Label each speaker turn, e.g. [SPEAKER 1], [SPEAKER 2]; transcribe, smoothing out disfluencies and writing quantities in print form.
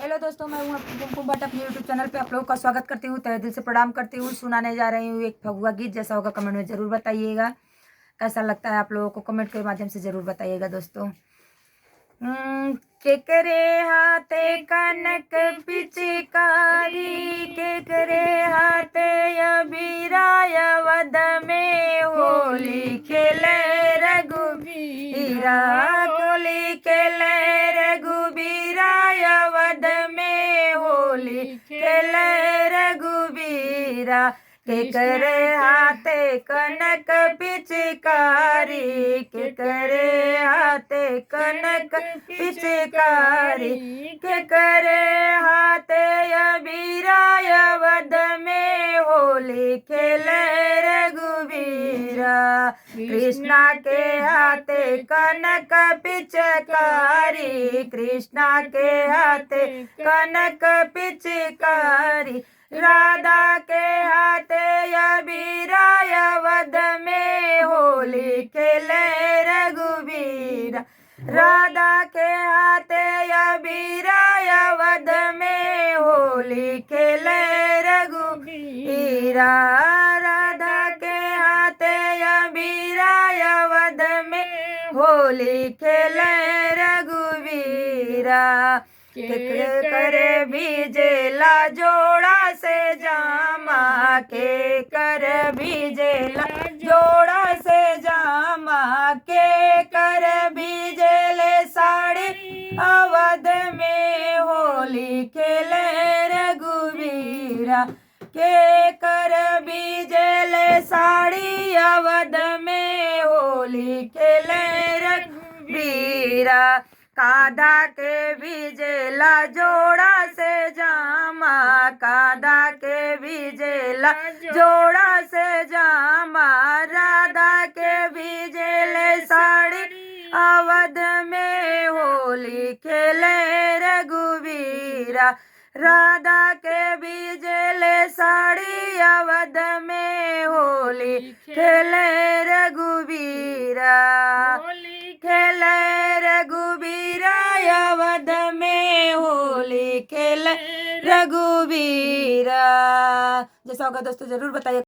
[SPEAKER 1] Hello दोस्तों, मैं हूँ आपकी कुमकुम भट्ट। अपने यूट्यूब चैनल पे आप लोगों का स्वागत करती हूँ। तहे दिल से प्रणाम करती हूँ। सुनाने जा रही हूँ एक फगुआ गीत। जैसा होगा कमेंट में ज़रूर बताइएगा। कैसा लगता है आप लोगों को, कमेंट के माध्यम से ज़रूर बताइएगा दोस्तों। केकरे हाथे कनक पिचकारी, केकरे हाथे अबीराय वद में होली खेले रघुबीरा, होली खेले रघुबीराय वद में होली खेले रघुबीरा। केकरे हाथे कनक पिचकारी, केकरे हाथे कनक पिचकारी, केकरे हाथे अबीराय वद में होली खेले रघुबीरा। कृष्णा के हाथे कनक पिचकारी, कृष्णा के हाथे कनक पिचकारी, राधा के हाथे अबीराय वद में होली खेले रघुबीरा। राधा के हाथे अबीराय वद में होली खेले रघुबीरा। राधा के हाथे अबीराय वद में होली खेले रघुबीरा। के करे बीजेला जोड़ा से जामा, के कर बीजेला जोड़ा से जामा, के कर बीजेले साड़ी अवध में होली खेले रघुबीरा। के कर बीजेले साड़ी अवध में होली खेले रघुबीरा। कादा के बीजेला जोड़ा से जामा, कादा के बीजेला जोड़ा से जामा, राधा के बीजेले साड़ी अवध में होली खेले रघुबीरा। राधा के बीजेले साड़ी अवध में होली खेले रघुबीरा। खेले रघुबीरा अवध में होली खेले रघुबीरा। जैसा होगा दोस्तों जरूर बताइए।